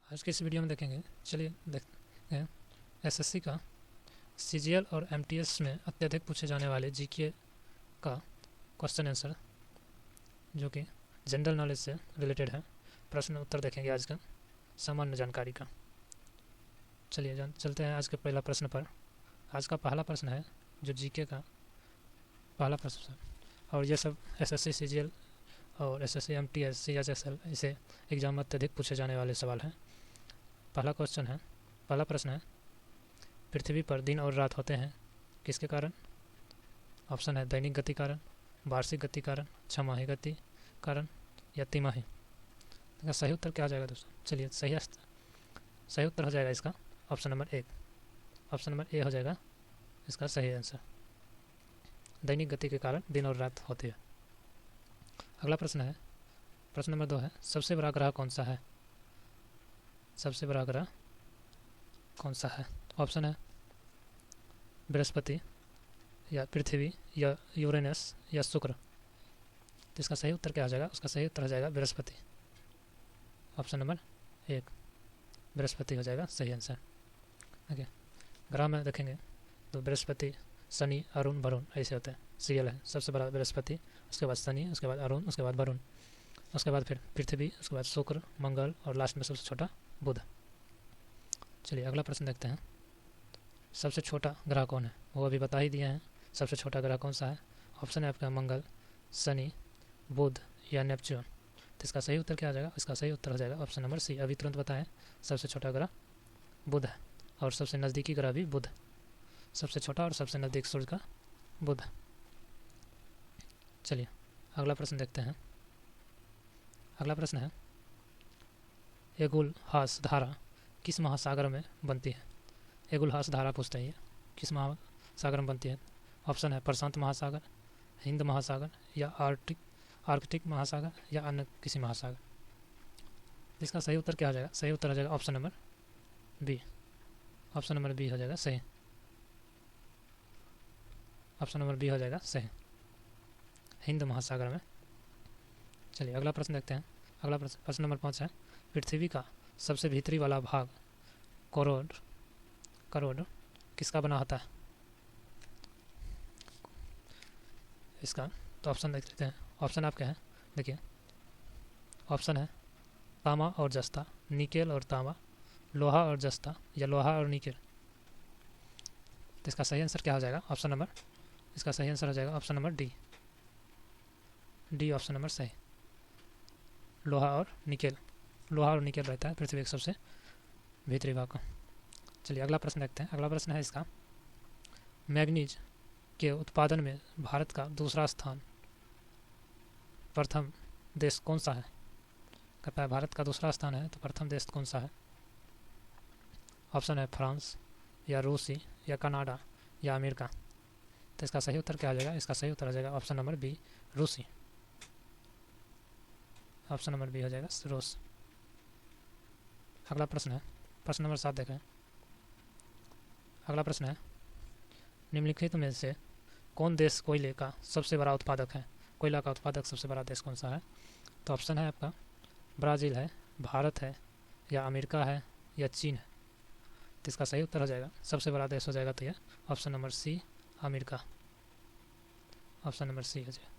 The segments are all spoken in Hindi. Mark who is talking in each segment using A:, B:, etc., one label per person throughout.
A: आज के इस वीडियो में देखेंगे, चलिए देखते हैं एसएससी का सीजीएल और एमटीएस में अत्यधिक पूछे जाने वाले जीके का क्वेश्चन आंसर, जो कि जनरल नॉलेज से रिलेटेड है। प्रश्न उत्तर देखेंगे आज का सामान्य जानकारी का। चलिए चलते हैं आज के पहला प्रश्न पर। आज का पहला प्रश्न है जो जीके का पहला प्रश्न है, और यह सब एसएससी सीजीएल और एसएससी एमटीएस सीएचएसएल इसे एग्जाम में अत्यधिक पूछे जाने वाले सवाल हैं। पहला प्रश्न है, पृथ्वी पर दिन और रात होते हैं किसके कारण? ऑप्शन है दैनिक गति कारण, वार्षिक गति कारण, छमाही गति कारण या तिमाही। इसका सही उत्तर क्या हो जाएगा दोस्तों? चलिए सही उत्तर हो जाएगा इसका ऑप्शन नंबर ए हो जाएगा इसका सही आंसर। दैनिक गति के कारण दिन और रात होती है। अगला प्रश्न है, प्रश्न नंबर 2 है, सबसे बड़ा ग्रह कौन सा है? सबसे बड़ा ग्रह कौन सा है? ऑप्शन है बृहस्पति या पृथ्वी या यूरेनस या शुक्र। तो इसका सही उत्तर क्या हो जाएगा? उसका सही उत्तर हो जाएगा बृहस्पति। ऑप्शन नंबर 1 बृहस्पति हो जाएगा सही आंसर। ओके, ग्रह में देखेंगे तो बृहस्पति, शनि, अरुण, वरुण ऐसे होते हैं। सीएल है सबसे बड़ा बृहस्पति, उसके बाद शनि, उसके बाद अरुण, उसके बाद वरुण, उसके बाद फिर पृथ्वी, उसके बाद शुक्र, मंगल और लास्ट में सबसे छोटा बुध। चलिए अगला प्रश्न देखते हैं, सबसे छोटा ग्रह कौन है? वो अभी बता ही दिए हैं। सबसे छोटा ग्रह कौन सा है? ऑप्शन है आपका मंगल, शनि, बुध या नेपच्यून। तो इसका सही उत्तर क्या हो जाएगा? इसका सही उत्तर हो जाएगा ऑप्शन नंबर सी। अभी तुरंत बताएं, सबसे छोटा ग्रह बुध है और सबसे नज़दीकी ग्रह भी बुध। सबसे छोटा और सबसे नज़दीक सूर्य का बुध। चलिए अगला प्रश्न देखते हैं। अगला प्रश्न है, एगुलहास धारा किस महासागर में बनती है? एगुलहास धारा पूछते हैं किस महासागर में बनती है? ऑप्शन है प्रशांत महासागर, हिंद महासागर या आर्कटिक महासागर या अन्य किसी महासागर। इसका सही उत्तर क्या हो जाएगा? सही उत्तर हो जाएगा option number B. Option number B हो जाएगा सही। ऑप्शन नंबर बी हो जाएगा सही, हिंद महासागर में। चलिए अगला प्रश्न देखते हैं। अगला प्रश्न नंबर 5 है, पृथ्वी का सबसे भीतरी वाला भाग करोड़ किसका बना होता है? इसका तो ऑप्शन देख लेते हैं। ऑप्शन आपके हैं, देखिए ऑप्शन है तांबा और जस्ता, निकेल और तांबा, लोहा और जस्ता या लोहा और निकेल। तो इसका सही आंसर क्या हो जाएगा? ऑप्शन नंबर, इसका सही आंसर हो जाएगा option number D option number सही, लोहा और निकेल रहता है पृथ्वी के सबसे भीतरी भाग का। चलिए अगला प्रश्न देखते हैं। अगला प्रश्न है इसका, मैग्नीज के उत्पादन में भारत का दूसरा स्थान, प्रथम देश कौन सा है? कहता है भारत का दूसरा स्थान है तो प्रथम देश कौन सा है? ऑप्शन है फ्रांस या रूसी या कनाडा या अमेरिका। तो इसका सही उत्तर क्या हो जाएगा? इसका सही उत्तर हो जाएगा ऑप्शन नंबर बी, रूसी। ऑप्शन नंबर बी हो जाएगा रूस। अगला प्रश्न है, प्रश्न नंबर 7 देखें। अगला प्रश्न है, निम्नलिखित में से कौन देश कोयले का सबसे बड़ा उत्पादक है? कोयला का उत्पादक सबसे बड़ा देश कौन सा है? तो ऑप्शन है आपका ब्राज़ील है, भारत है या अमेरिका है या चीन है। तो इसका सही उत्तर हो जाएगा, सबसे बड़ा देश हो जाएगा तो यह option number C, America. Option number C हो जाएगा।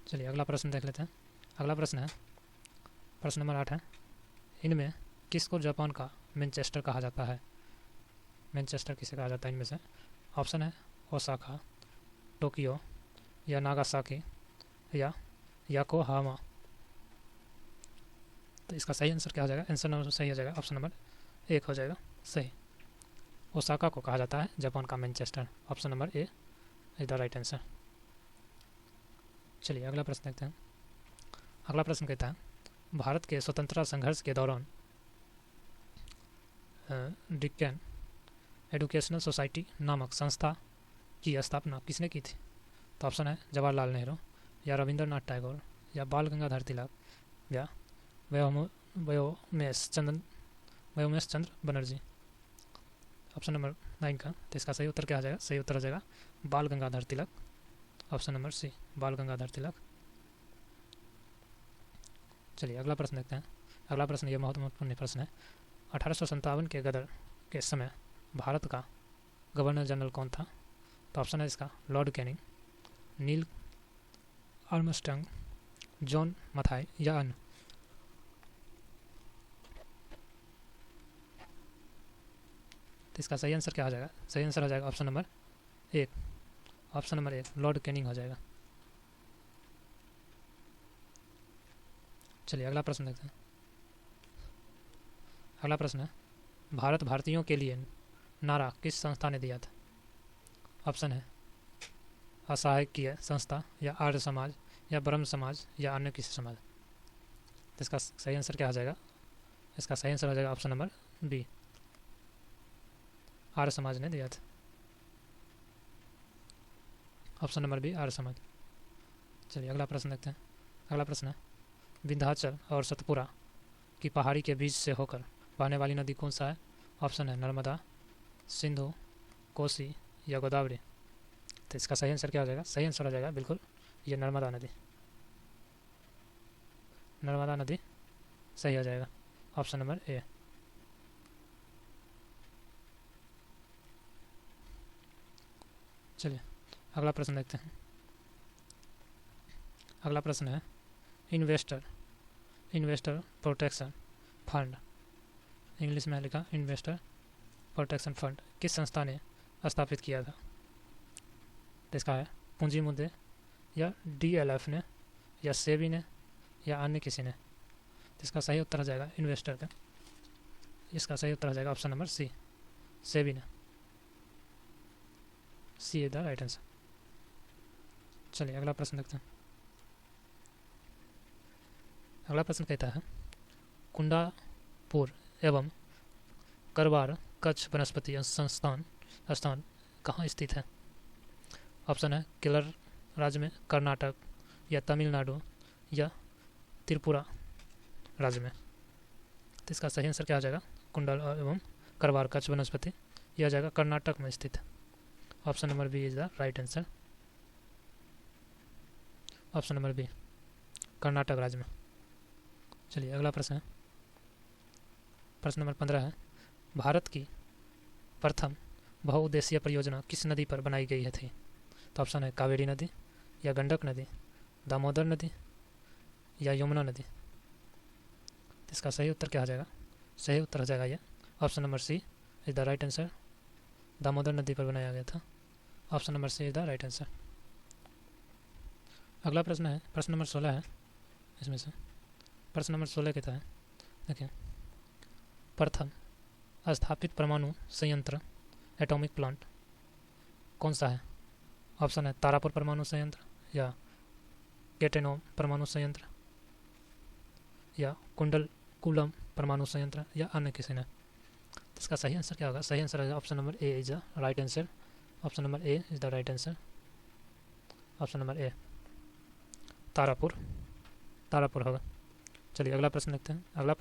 A: चलिए अगला प्रश्न देख लेते हैं। अगला प्रश्न है, प्रश्न नंबर 8 है, इनमें किसको जापान का मैनचेस्टर कहा जाता है? मैनचेस्टर किसे कहा जाता है इनमें से? ऑप्शन है ओसाका, टोक्यो या नागासाकी या याकोहामा। तो इसका सही आंसर क्या हो जाएगा? आंसर नंबर सही हो जाएगा ऑप्शन नंबर 1 हो जाएगा सही। ओसाका को कहा जाता है जापान का Manchester. Option number A is the right answer. चलिए अगला प्रश्न देखते हैं। अगला प्रश्न कहता है, भारत के स्वतंत्रता संघर्ष के दौरान डिक्कन एजुकेशनल सोसाइटी नामक संस्था की स्थापना किसने की थी? तो ऑप्शन है जवाहरलाल नेहरू या रविंद्रनाथ टैगोर या बाल गंगाधर तिलक या व्योमेश चंद्र बनर्जी। ऑप्शन नंबर 9 का, तो इसका सही उत्तर क्या हो जाएगा? सही उत्तर हो जाएगा बाल गंगाधर तिलक। ऑप्शन नंबर सी, बाल गंगाधर तिलक। चलिए अगला प्रश्न देखते हैं। अगला प्रश्न ये बहुत महत्वपूर्ण प्रश्न है। 1857 के गदर के समय भारत का गवर्नर जनरल कौन था? तो ऑप्शन है इसका Lord Canning, Neil Armstrong, John Mathai या अन्य। तो इसका सही आंसर क्या हो जाएगा? सही आंसर हो जाएगा option number 1। Option number 1 Lord Canning हो जाएगा। चलिए अगला प्रश्न देखते हैं। अगला प्रश्न है भारत भारतीयों के लिए नारा किस संस्था ने दिया था? ऑप्शन है असहायकीय संस्था या आर्य समाज या ब्रह्म समाज या अन्य किसी समाज। तो इसका सही आंसर क्या हो जाएगा? इसका सही आंसर हो जाएगा option number B, Arya Samaj ने दिया था। Option number B Arya Samaj. चलिए अगला प्रश्न देखते हैं। अगला प्रश्न है विंध्याचल और सतपुरा की पहाड़ी के बीच से होकर बहने वाली नदी कौन सा है? ऑप्शन है नर्मदा, सिंधु, कोसी या गोदावरी। तो इसका सही आंसर क्या हो जाएगा? सही आंसर हो जाएगा बिल्कुल ये नर्मदा नदी। नर्मदा नदी सही हो जाएगा ऑप्शन नंबर ए। चलिए अगला प्रश्न देखते हैं। अगला प्रश्न है इन्वेस्टर प्रोटेक्शन फंड, इंग्लिश में लिखा इन्वेस्टर प्रोटेक्शन फंड किस संस्था ने स्थापित किया था? तो इसका है पूंजी मुद्दे या DLF ने या सेबी ने या अन्य किसी ने। तो इसका सही उत्तर हो जाएगा इन्वेस्टर का। इसका सही उत्तर हो जाएगा ऑप्शन नंबर सी, सेबी ने। सी इज द राइट आंसर। चलिए अगला प्रश्न देखते हैं। अगला प्रश्न कहता है कुंडापुर एवं करवार कच्छ वनस्पति संस्थान कहाँ स्थित है? ऑप्शन है केरल राज्य में, कर्नाटक या तमिलनाडु या त्रिपुरा राज्य में। तो इसका सही आंसर क्या हो जाएगा? कुंडल एवं करवार कच्छ वनस्पति यह हो जाएगा कर्नाटक में स्थित है। Option number B is the right answer. Option number B Karnataka राज्य में। चलिए अगला प्रश्न है प्रश्न नंबर 15 है भारत की प्रथम बहुउद्देशीय परियोजना किस नदी पर बनाई गई है थी? तो ऑप्शन है कावेरी नदी या गंडक नदी, दामोदर नदी या यमुना नदी। इसका सही उत्तर क्या हो जाएगा? सही उत्तर हो जाएगा ये option number C is the right answer. Damodar नदी पर बनाया गया था। Option number C is the right answer. अगला प्रश्न है प्रश्न नंबर 16 है इसमें से। प्रश्न नंबर 16 कहता है देखिए प्रथम स्थापित परमाणु संयंत्र एटॉमिक प्लांट कौन सा है? ऑप्शन है तारापुर परमाणु संयंत्र या गेटेनोम परमाणु संयंत्र या कुंडलकुलम परमाणु संयंत्र या अन्य किसी ने। तो इसका सही आंसर क्या होगा? सही आंसर है option number A is the right answer. Option number A is the right answer. Option number ए तारापुर होगा। चलिए अगला प्रश्न देखते हैं। अगला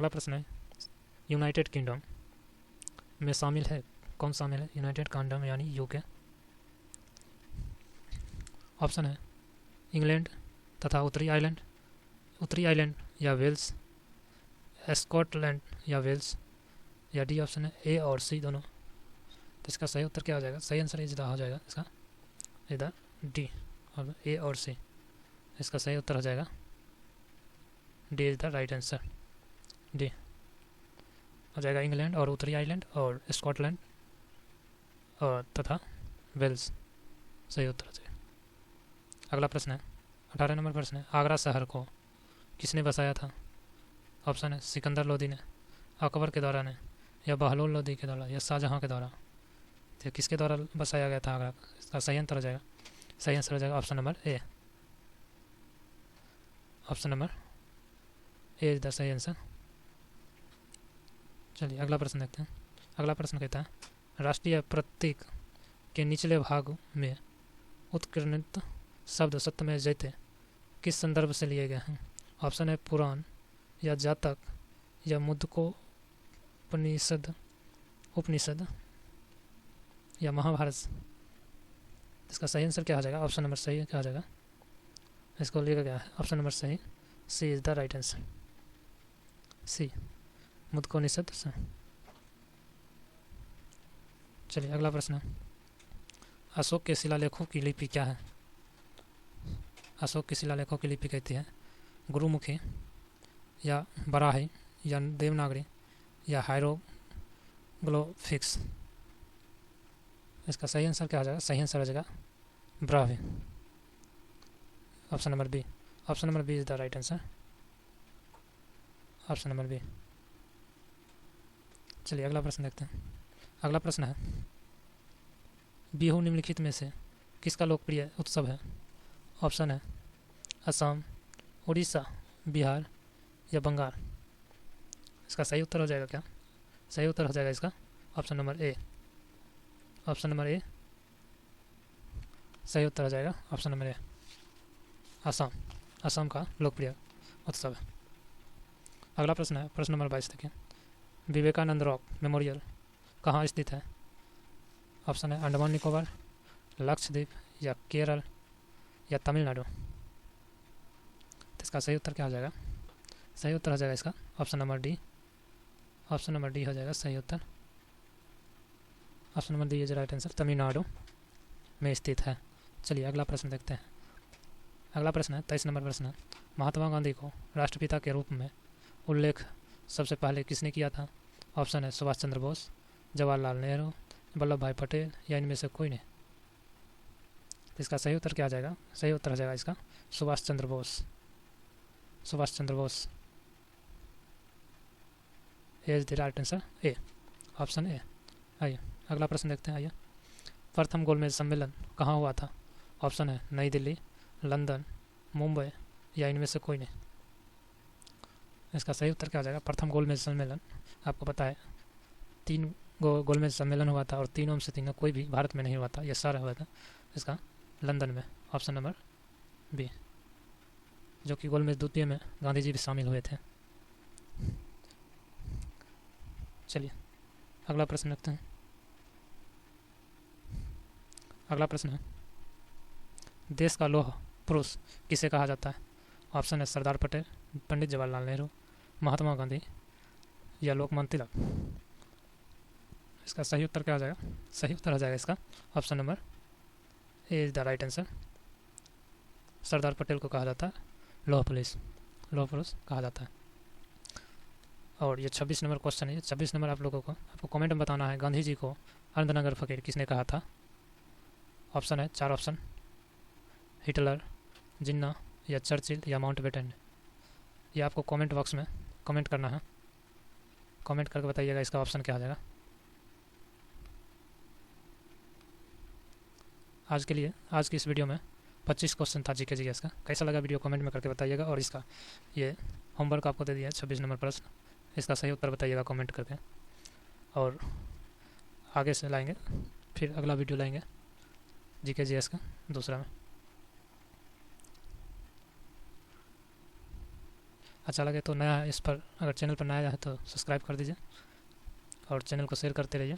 A: प्रश्न है यूनाइटेड किंगडम में शामिल है कौन शामिल है? यूनाइटेड किंगडम यानी यूके। ऑप्शन है इंग्लैंड तथा उत्तरी आइलैंड या वेल्स, स्कॉटलैंड या वेल्स या डी ऑप्शन है ए और सी दोनों। तो इसका सही उत्तर क्या हो जाएगा? सही आंसर इधर हो जाएगा इसका इधर डी और ए और सी। इसका सही उत्तर हो जाएगा D is the right answer. D हो जाएगा इंग्लैंड और उत्तरी आइलैंड और स्कॉटलैंड और तथा वेल्स सही उत्तर हो जाएगा। अगला प्रश्न है 18 नंबर प्रश्न है आगरा शहर को किसने बसाया था? ऑप्शन है सिकंदर लोदी ने, अकबर के द्वारा ने या बहलोल लोदी के द्वारा या शाहजहाँ के द्वारा। तो किसके द्वारा बसाया गया था आगरा? इसका सही आंसर हो जाएगा option number A. Option number A is the सही आंसर। चलिए अगला प्रश्न देखते हैं। अगला प्रश्न कहता है राष्ट्रीय प्रतीक के निचले भाग में उत्कीर्णित शब्द सत्यमेव जयते किस संदर्भ से लिए गए हैं? ऑप्शन है पुराण या जातक या उपनिषद या महाभारत। इसका सही आंसर क्या हो जाएगा? ऑप्शन नंबर सही क्या हो जाएगा? इसको लिखा गया है ऑप्शन नंबर सही सी इज द राइट आंसर। सी मुदकोनिषद से। चलिए अगला प्रश्न है, अशोक के शिलालेखों की लिपि क्या है? अशोक के शिलालेखों की लिपि कहती है गुरुमुखी या बराही या देवनागरी या हायरोग्लिफिक्स। इसका सही आंसर क्या हो जाएगा? सही आंसर हो जाएगा Brahmi, option number B. Option number B is the right answer, option number B. चलिए अगला प्रश्न देखते हैं। अगला प्रश्न है, बिहू निम्नलिखित में से किसका लोकप्रिय उत्सव है? ऑप्शन है असम, उड़ीसा, बिहार या बंगाल। इसका सही उत्तर हो जाएगा क्या? सही उत्तर हो जाएगा इसका ऑप्शन नंबर ए। ऑप्शन नंबर ए सही उत्तर हो जाएगा, ऑप्शन नंबर ए असम। असम का लोकप्रिय उत्सव है। अगला प्रश्न है, प्रश्न नंबर 22 देखिए, विवेकानंद रॉक मेमोरियल कहाँ स्थित है? ऑप्शन है अंडमान निकोबार, लक्षद्वीप या केरल या तमिलनाडु। तो इसका सही उत्तर क्या हो जाएगा? सही उत्तर हो जाएगा इसका option number D. Option number D हो जाएगा सही उत्तर, option number D is right answer, Tamil Nadu में स्थित है। चलिए अगला प्रश्न देखते हैं। अगला प्रश्न है 23 नंबर प्रश्न है, महात्मा गांधी को राष्ट्रपिता के रूप में उल्लेख सबसे पहले किसने किया था? ऑप्शन है सुभाष चंद्र बोस, जवाहरलाल नेहरू, वल्लभ भाई पटेल या इनमें से कोई नहीं। तो इसका सही उत्तर क्या आ जाएगा? सही उत्तर हो जाएगा इसका Subhash Chandra Bose. Subhash Chandra Bose is the right answer, A, option A. आइए अगला प्रश्न देखते हैं। आइए, प्रथम गोलमेज सम्मेलन कहाँ हुआ था? ऑप्शन है नई दिल्ली, लंदन, मुंबई या इनमें से कोई नहीं। इसका सही उत्तर क्या हो जाएगा? प्रथम गोलमेज सम्मेलन आपको पता है 3 गोलमेज सम्मेलन हुआ था और तीनों में से तीनों कोई भी भारत में नहीं हुआ था, यह सारा हुआ था इसका लंदन में, ऑप्शन नंबर बी। जो कि गोलमेज द्वितीय में गांधी जी भी शामिल हुए थे। चलिए अगला प्रश्न रखते हैं। अगला प्रश्न है, देश का लौह पुरुष किसे कहा जाता है? ऑप्शन है सरदार पटेल, पंडित जवाहरलाल नेहरू, महात्मा गांधी या लोकमान्य तिलक। इसका सही उत्तर क्या हो जाएगा? सही उत्तर हो जाएगा इसका option number A is the right answer. Sardar Patel को कहा जाता है लौह पुरुष कहा जाता है। और ये 26 नंबर क्वेश्चन है। ये 26 नंबर आप लोगों को आपको कमेंट में बताना है, गांधी जी को अर्धनगर फकीर किसने कहा था? ऑप्शन है 4 ऑप्शन, हिटलर, जिन्ना या चर्चिल या माउंटबेटन। ये आपको कमेंट बॉक्स में कमेंट करना है, कमेंट करके बताइएगा इसका ऑप्शन क्या आ जाएगा। आज के लिए आज की इस वीडियो में 25 क्वेश्चन था जीके जीएस का। कैसा लगा वीडियो कमेंट में करके बताइएगा। और इसका ये होमवर्क आपको दे दिया है 26 नंबर प्रश्न, इसका सही उत्तर बताइएगा कमेंट करके। और आगे से लाएंगे, फिर अगला वीडियो लाएंगे जीके जीएस का दूसरा में। अच्छा लगे तो नया इस पर, अगर चैनल पर नया है तो सब्सक्राइब कर दीजिए और चैनल को शेयर करते रहिए।